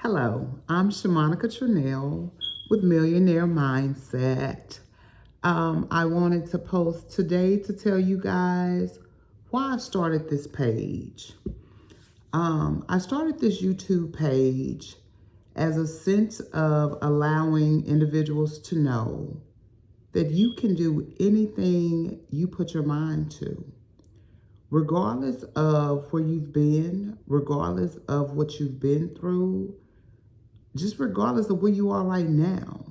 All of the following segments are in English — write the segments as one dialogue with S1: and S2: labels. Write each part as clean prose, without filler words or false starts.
S1: Hello, I'm Shamonica Tranell with Millionaire Mindset. I wanted to post today to tell you guys why I started this page. I started this YouTube page as a sense of allowing individuals to know that you can do anything you put your mind to, regardless of where you've been, regardless of what you've been through, just regardless of where you are right now.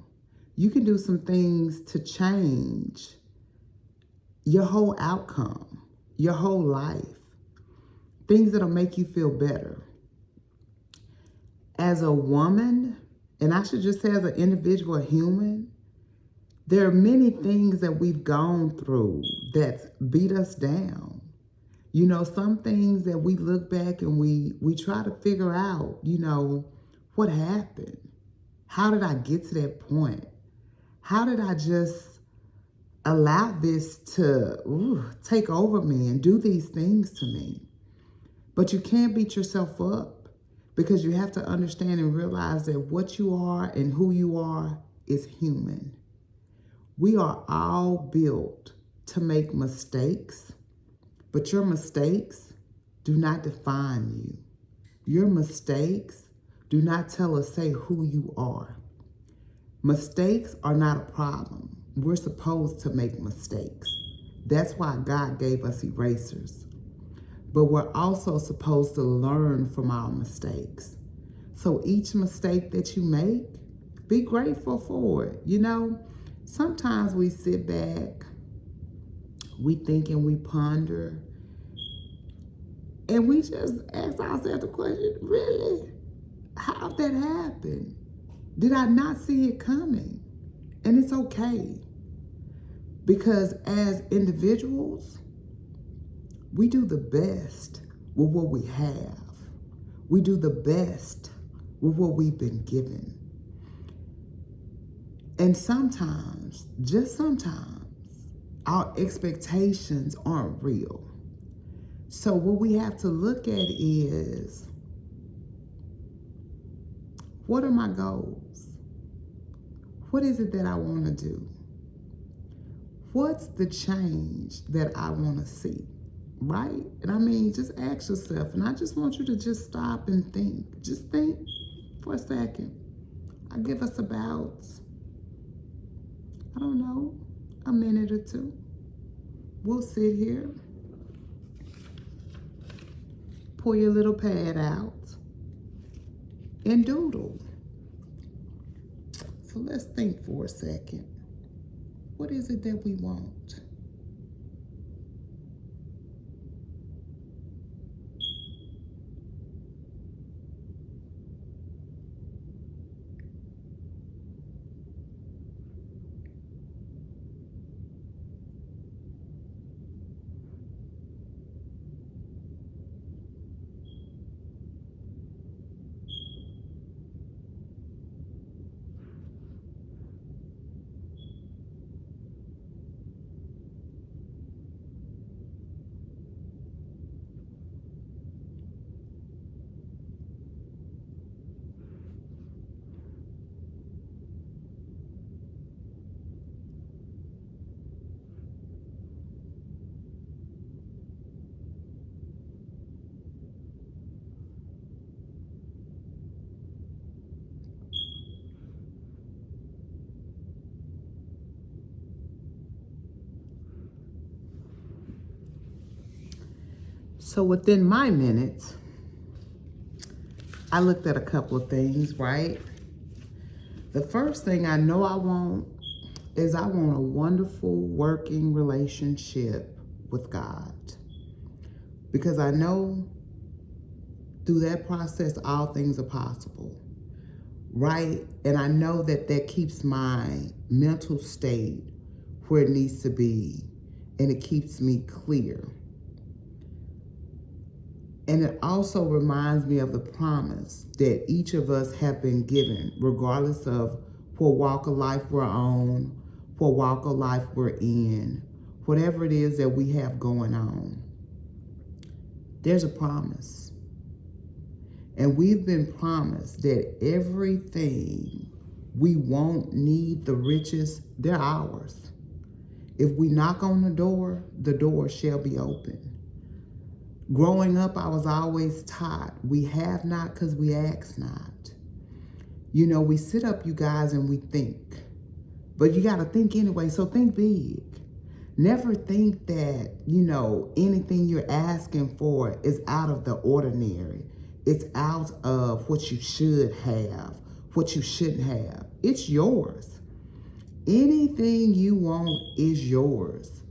S1: You can do some things to change your whole outcome, your whole life, things that'll make you feel better. As a woman, and I should just say as an individual human, there are many things that we've gone through that beat us down. Some things that we look back and we try to figure out, what happened? How did I get to that point? How did I just allow this to take over me and do these things to me? But you can't beat yourself up because you have to understand and realize that what you are and who you are is human. We are all built to make mistakes, but your mistakes do not define you. Your mistakes do not tell or say who you are. Mistakes are not a problem. We're supposed to make mistakes. That's why God gave us erasers. But we're also supposed to learn from our mistakes. So each mistake that you make, be grateful for it. Sometimes we sit back, we think and we ponder, and we just ask ourselves the question, really? How did that happen? Did I not see it coming? And it's okay. Because as individuals, we do the best with what we have. We do the best with what we've been given. And sometimes, just sometimes, our expectations aren't real. So what we have to look at is, what are my goals? What is it that I want to do? What's the change that I want to see? Right? And just ask yourself, and I just want you to just stop and think. Just think for a second. I give us about, a minute or two. We'll sit here, pull your little pad out, and doodle. So let's think for a second. What is it that we want? So within my minutes, I looked at a couple of things, right? The first thing I know I want is I want a wonderful working relationship with God. Because I know through that process, all things are possible, right? And I know that that keeps my mental state where it needs to be, and it keeps me clear. And it also reminds me of the promise that each of us have been given, regardless of what walk of life we're on, what walk of life we're in, whatever it is that we have going on. There's a promise. And we've been promised that everything we won't need, the riches, they're ours. If we knock on the door shall be open. Growing up, I was always taught, we have not because we ask not. You know, we sit up, you guys, and we think. But you got to think anyway, so think big. Never think that, you know, anything you're asking for is out of the ordinary. It's out of what you should have, what you shouldn't have. It's yours. Anything you want is yours.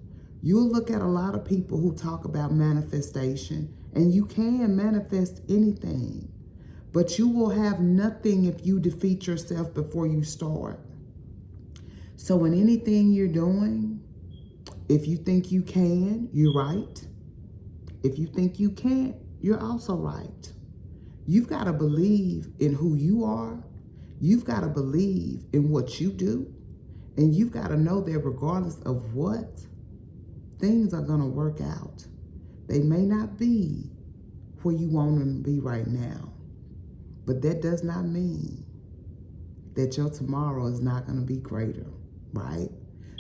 S1: You'll look at a lot of people who talk about manifestation, and you can manifest anything. But you will have nothing if you defeat yourself before you start. So in anything you're doing, if you think you can, you're right. If you think you can't, you're also right. You've got to believe in who you are. You've got to believe in what you do. And you've got to know that regardless of what, things are going to work out. They may not be where you want them to be right now. But that does not mean that your tomorrow is not going to be greater, right?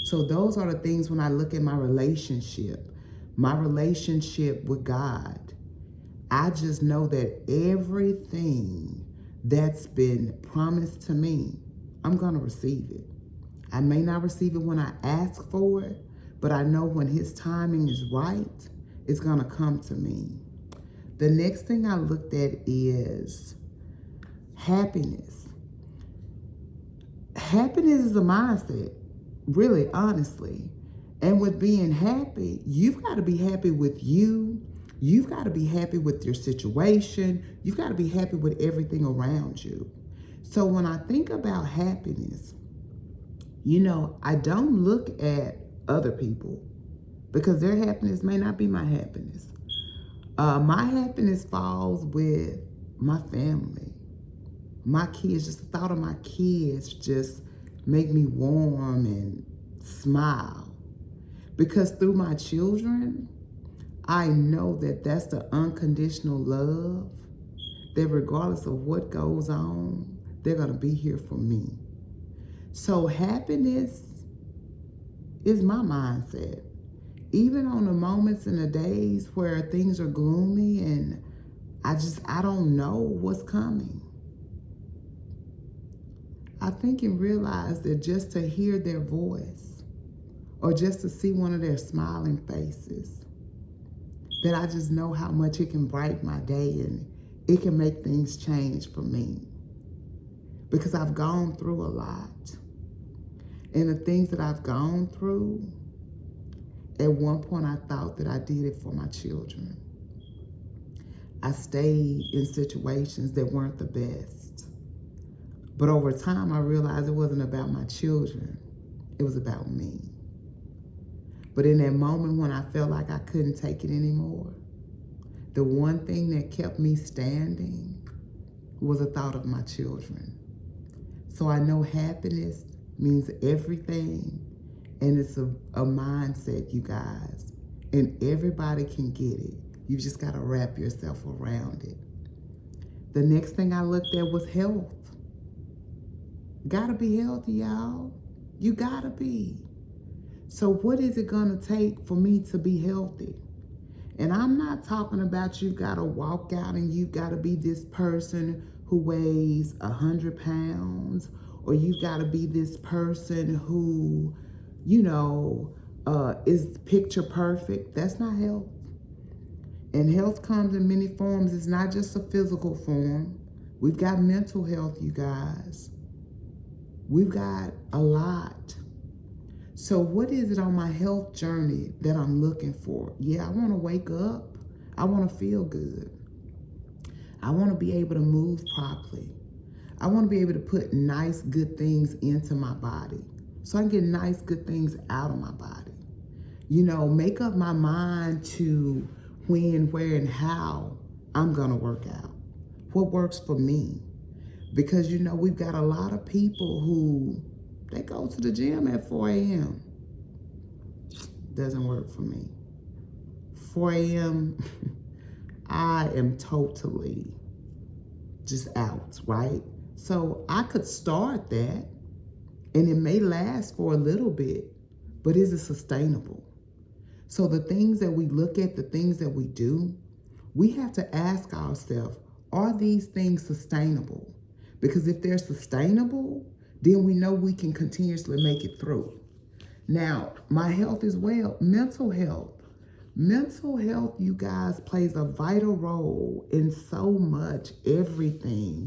S1: So those are the things when I look at my relationship with God. I just know that everything that's been promised to me, I'm going to receive it. I may not receive it when I ask for it, but I know when His timing is right, it's going to come to me. The next thing I looked at is happiness. Happiness is a mindset, really, honestly. And with being happy, you've got to be happy with you. You've got to be happy with your situation. You've got to be happy with everything around you. So when I think about happiness, you know, I don't look at other people because their happiness may not be my happiness. My happiness falls with my family. My kids, just the thought of my kids just make me warm and smile. Because through my children, I know that that's the unconditional love, that regardless of what goes on, they're going to be here for me. So happiness is my mindset. Even on the moments and the days where things are gloomy and I don't know what's coming. I think and realize that just to hear their voice or just to see one of their smiling faces, that I just know how much it can brighten my day and it can make things change for me. Because I've gone through a lot. And the things that I've gone through, at one point I thought that I did it for my children. I stayed in situations that weren't the best. But over time, I realized it wasn't about my children. It was about me. But in that moment when I felt like I couldn't take it anymore, the one thing that kept me standing was the thought of my children. So I know happiness means everything, and it's a mindset, you guys. And everybody can get it. You just got to wrap yourself around it. The next thing I looked at was health. Gotta be healthy, y'all. You gotta be. So what is it gonna take for me to be healthy? And I'm not talking about you gotta walk out and you gotta be this person who weighs 100 pounds, or you gotta be this person who, you know, is picture perfect. That's not health. And health comes in many forms. It's not just a physical form. We've got mental health, you guys. We've got a lot. So what is it on my health journey that I'm looking for? Yeah, I want to wake up. I want to feel good. I want to be able to move properly. I want to be able to put nice, good things into my body so I can get nice, good things out of my body. You know, make up my mind to when, where, and how I'm going to work out. What works for me? Because, you know, we've got a lot of people who, they go to the gym at 4 a.m. Doesn't work for me. 4 a.m., I am totally just out, right? So I could start that and it may last for a little bit, but is it sustainable? So the things that we look at, the things that we do, we have to ask ourselves, are these things sustainable? Because if they're sustainable, then we know we can continuously make it through. Now, my health as well, mental health. Mental health, you guys, plays a vital role in so much, everything,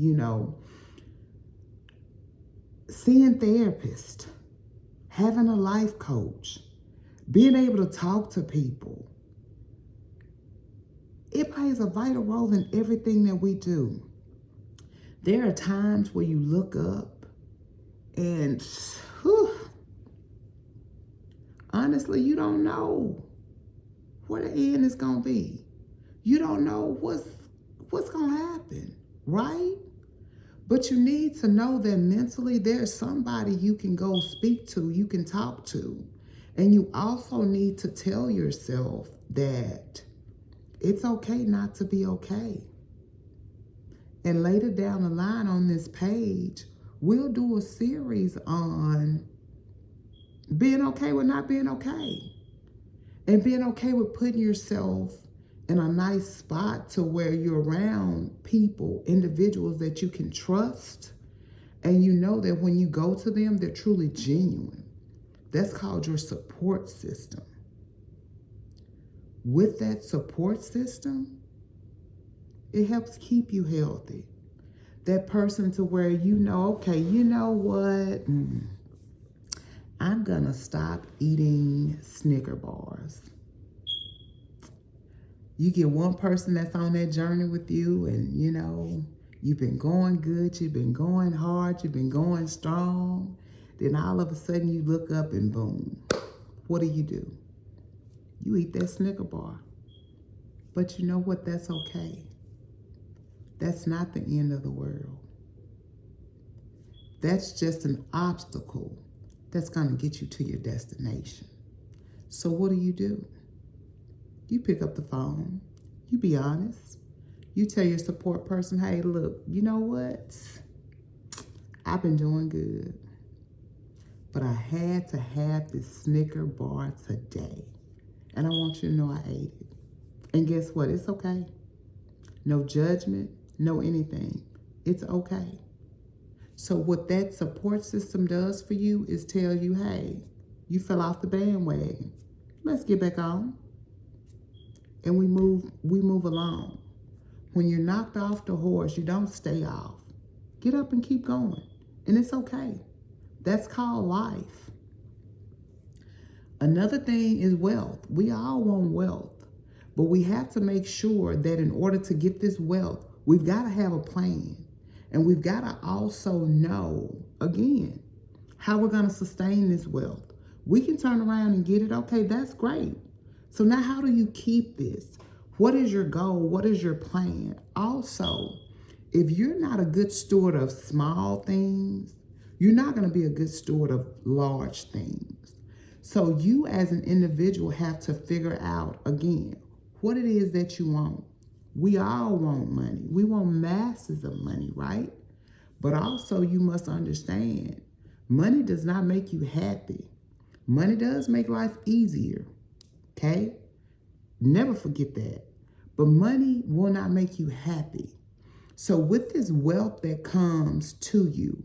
S1: seeing therapists, having a life coach, being able to talk to people. It plays a vital role in everything that we do. There are times where you look up and honestly, you don't know where the end is going to be. You don't know what's going to happen, right? But you need to know that mentally there's somebody you can go speak to, you can talk to. And you also need to tell yourself that it's okay not to be okay. And later down the line on this page, we'll do a series on being okay with not being okay. And being okay with putting yourself in a nice spot to where you're around people, individuals that you can trust. And you know that when you go to them, they're truly genuine. That's called your support system. With that support system, it helps keep you healthy. That person to where you know, okay, you know what? I'm going to stop eating Snicker bars. You get one person that's on that journey with you and, you've been going good, you've been going hard, you've been going strong. Then all of a sudden you look up and boom, what do? You eat that Snicker bar. But you know what? That's okay. That's not the end of the world. That's just an obstacle that's going to get you to your destination. So what do? You pick up the phone. You be honest. You tell your support person, hey, look, you know what? I've been doing good. But I had to have this Snicker bar today. And I want you to know I ate it. And guess what? It's okay. No judgment, no anything. It's okay. So what that support system does for you is tell you, hey, you fell off the bandwagon. Let's get back on. And we move along. When you're knocked off the horse, you don't stay off. Get up and keep going. And it's okay. That's called life. Another thing is wealth. We all want wealth. But we have to make sure that in order to get this wealth, we've got to have a plan. And we've got to also know, again, how we're going to sustain this wealth. We can turn around and get it. Okay, that's great. So now how do you keep this? What is your goal? What is your plan? Also, if you're not a good steward of small things, you're not going to be a good steward of large things. So you as an individual have to figure out, again, what it is that you want. We all want money. We want masses of money, right? But also you must understand, money does not make you happy. Money does make life easier, okay? Never forget that. But money will not make you happy. So with this wealth that comes to you,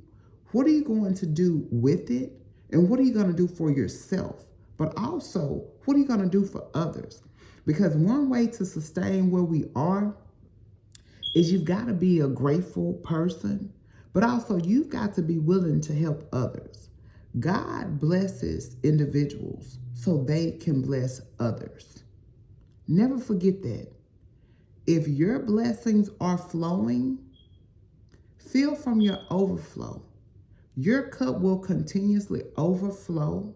S1: what are you going to do with it? And what are you going to do for yourself? But also, what are you going to do for others? Because one way to sustain where we are is you've got to be a grateful person, but also you've got to be willing to help others. God blesses individuals so they can bless others. Never forget that. If your blessings are flowing, fill from your overflow. Your cup will continuously overflow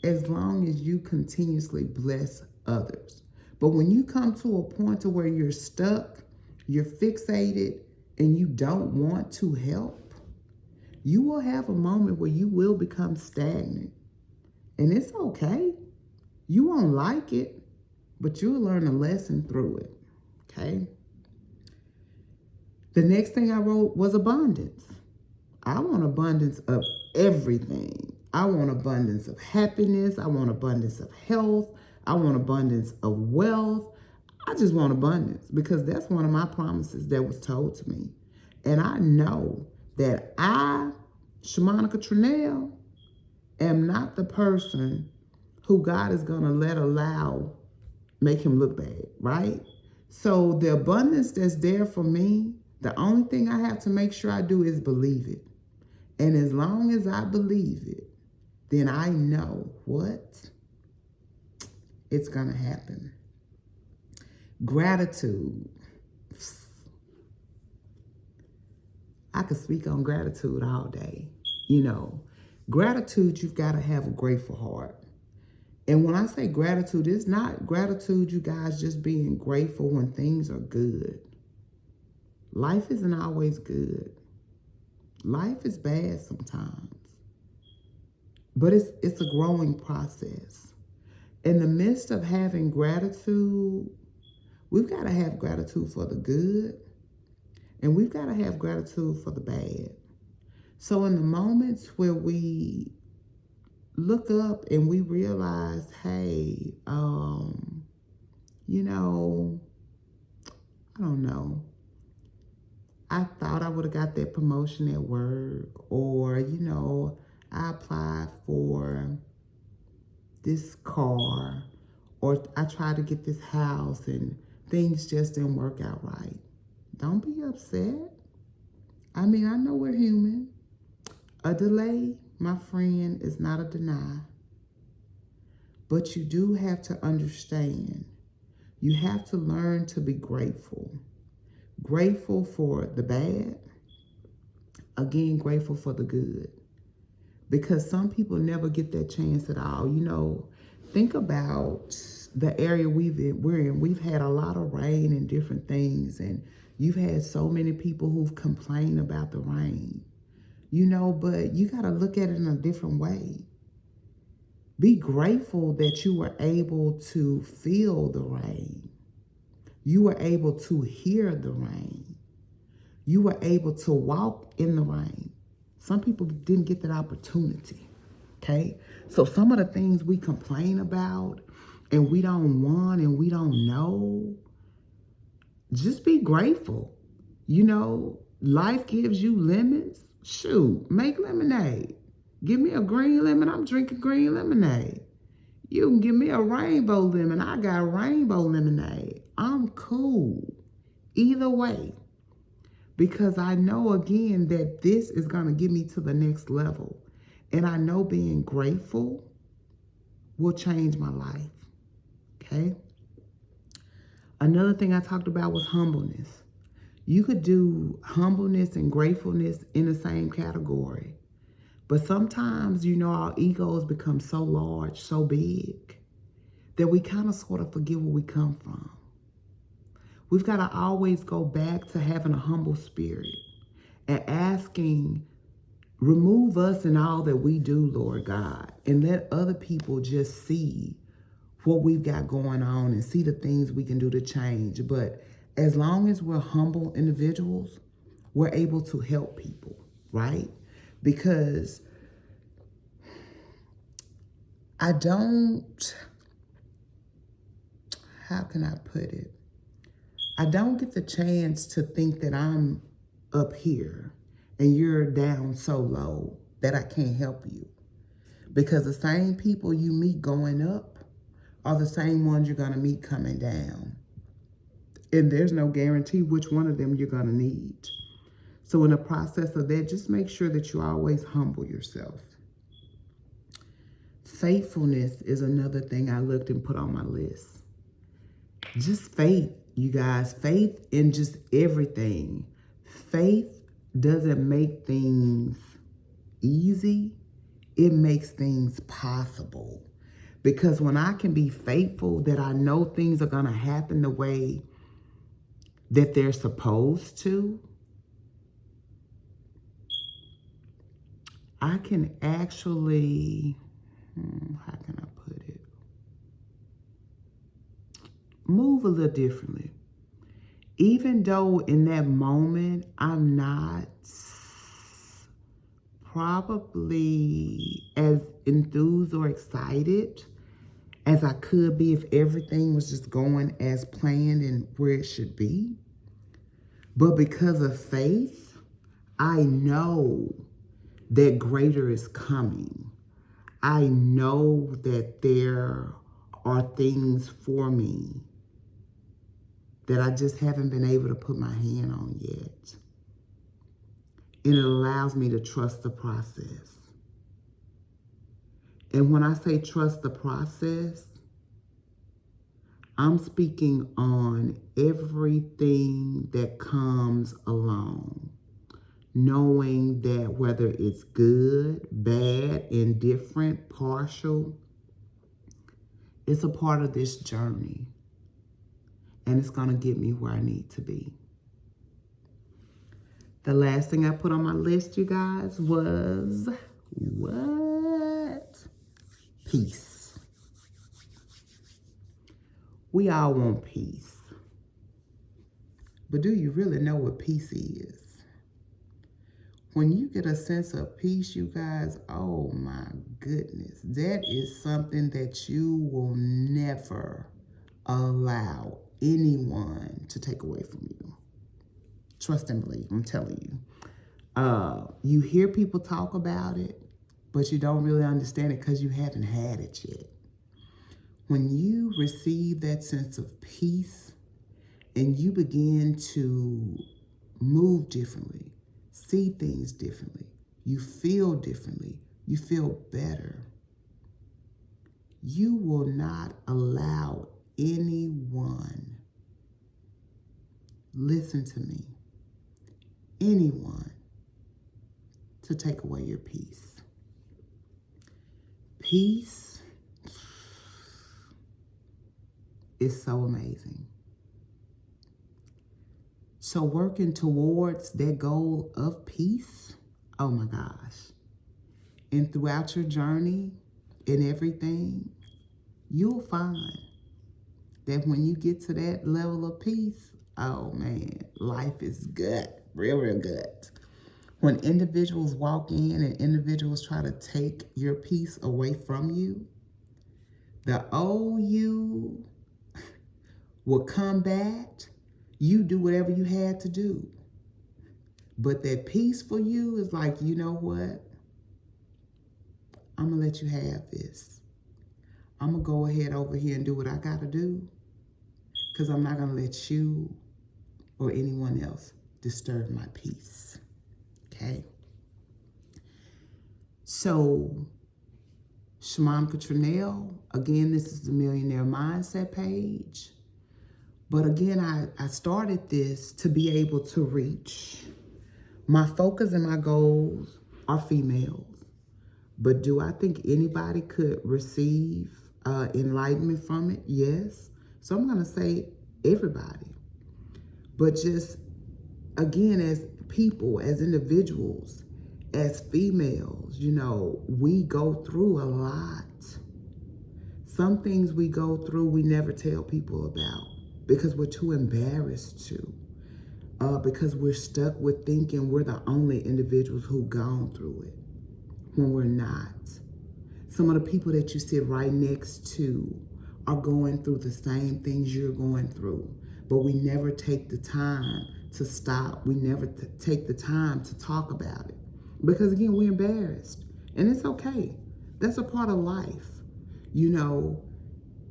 S1: as long as you continuously bless others. But when you come to a point to where you're stuck, you're fixated, and you don't want to help, you will have a moment where you will become stagnant. And it's okay. You won't like it, but you'll learn a lesson through it, okay? The next thing I wrote was abundance. I want abundance of everything. I want abundance of happiness. I want abundance of health. I want abundance of wealth. I just want abundance because that's one of my promises that was told to me. And I know that I, Shamanica Trinell, am not the person who God is going to allow make him look bad, right? So the abundance that's there for me, the only thing I have to make sure I do is believe it. And as long as I believe it, then I know what? It's going to happen. Gratitude. I could speak on gratitude all day. You know, gratitude, you've got to have a grateful heart. And when I say gratitude, it's not gratitude, you guys, just being grateful when things are good. Life isn't always good. Life is bad sometimes. But it's a growing process. In the midst of having gratitude, we've got to have gratitude for the good, and we've got to have gratitude for the bad. So in the moments where we look up and we realize, hey, you know, I don't know. I thought I would have got that promotion at work, or, you know, I applied for this car, or I tried to get this house and things just didn't work out right. Don't be upset. I mean, I know we're human. A delay, my friend, is not a deny. But you do have to understand. You have to learn to be grateful. Grateful for the bad. Again, grateful for the good. Because some people never get that chance at all. You know, think about the area we're in. We've had a lot of rain and different things. And you've had so many people who've complained about the rain. You know, but you got to look at it in a different way. Be grateful that you were able to feel the rain. You were able to hear the rain. You were able to walk in the rain. Some people didn't get that opportunity, okay? So some of the things we complain about and we don't want and we don't know, just be grateful. You know, life gives you lemons. Shoot, make lemonade. Give me a green lemon, I'm drinking green lemonade. You can give me a rainbow lemon, I got rainbow lemonade. I'm cool either way. Because I know, again, that this is going to get me to the next level. And I know being grateful will change my life, okay? Another thing I talked about was humbleness. You could do humbleness and gratefulness in the same category. But sometimes, you know, our egos become so large, so big, that we kind of sort of forget where we come from. We've got to always go back to having a humble spirit and asking, remove us in all that we do, Lord God, and let other people just see what we've got going on and see the things we can do to change. But as long as we're humble individuals, we're able to help people, right? Because how can I put it? I don't get the chance to think that I'm up here and you're down so low that I can't help you. Because the same people you meet going up are the same ones you're going to meet coming down. And there's no guarantee which one of them you're going to need. So in the process of that, just make sure that you always humble yourself. Faithfulness is another thing I looked and put on my list. Just faith, you guys. Faith in just everything. Faith doesn't make things easy. It makes things possible. Because when I can be faithful that I know things are going to happen the way that they're supposed to, I can actually, how can I put it? Move a little differently. Even though in that moment I'm not probably as enthused or excited as I could be if everything was just going as planned and where it should be. But because of faith, I know that greater is coming. I know that there are things for me that I just haven't been able to put my hand on yet. And it allows me to trust the process. And when I say trust the process, I'm speaking on everything that comes along. Knowing that whether it's good, bad, indifferent, partial, it's a part of this journey. And it's going to get me where I need to be. The last thing I put on my list, you guys, was what? Peace. We all want peace. But do you really know what peace is? When you get a sense of peace, you guys, oh my goodness, that is something that you will never allow anyone to take away from you. Trust and believe, I'm telling you. You hear people talk about it, but you don't really understand it because you haven't had it yet. When you receive that sense of peace and you begin to move differently, see things differently, you feel differently, you feel better, you will not allow anyone, listen to me, anyone to take away your peace. Peace is so amazing. So working towards that goal of peace, oh my gosh. And throughout your journey and everything, you'll find that when you get to that level of peace, oh man, life is good, real, real good. When individuals walk in and individuals try to take your peace away from you, the old you will combat. You do whatever you had to do. But that peace for you is like, you know what? I'm going to let you have this. I'm going to go ahead over here and do what I got to do because I'm not going to let you or anyone else disturb my peace. Okay? So, Shaman Catronell, again, this is the Millionaire Mindset page. But again, I started this to be able to reach. My focus and my goals are females. But do I think anybody could receive enlightenment from it? Yes. So I'm going to say everybody. But just, again, as people, as individuals, as females, you know, we go through a lot. Some things we go through we never tell people about because we're too embarrassed to. Because we're stuck with thinking we're the only individuals who've gone through it when we're not. Some of the people that you sit right next to are going through the same things you're going through, but we never take the time to stop. We never take the time to talk about it because, again, we're embarrassed, and it's okay. That's a part of life. You know,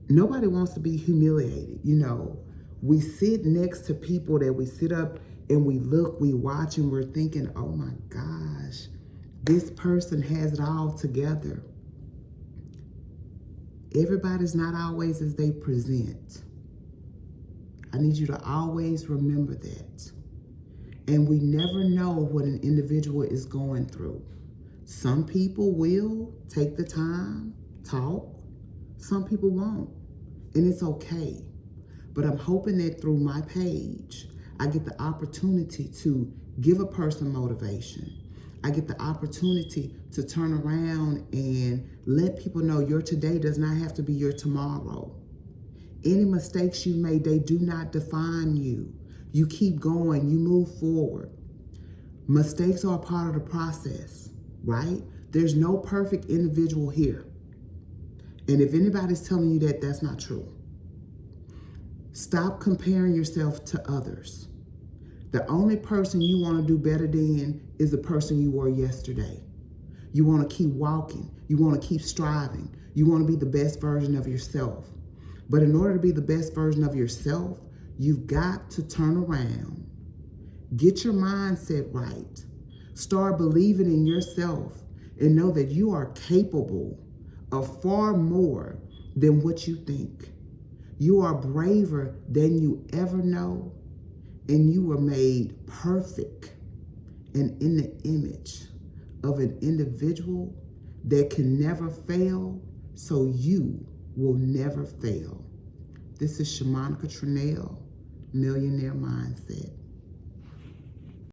S1: nobody wants to be humiliated. You know, we sit next to people that we sit up and we look, we watch, and we're thinking, oh my gosh, this person has it all together. Everybody's not always as they present. I need you to always remember that. And we never know what an individual is going through. Some people will take the time, talk. Some people won't. And it's okay. But I'm hoping that through my page, I get the opportunity to give a person motivation. I get the opportunity to turn around and let people know your today does not have to be your tomorrow. Any mistakes you made, they do not define you. You keep going, you move forward. Mistakes are a part of the process, right? There's no perfect individual here. And if anybody's telling you that, that's not true. Stop comparing yourself to others. The only person you want to do better than is the person you were yesterday. You want to keep walking. You want to keep striving. You want to be the best version of yourself. But in order to be the best version of yourself, you've got to turn around. Get your mindset right. Start believing in yourself and know that you are capable of far more than what you think. You are braver than you ever know, and you were made perfect and in the image of an individual that can never fail, so you will never fail. This is Shamonica Trinell, Millionaire Mindset.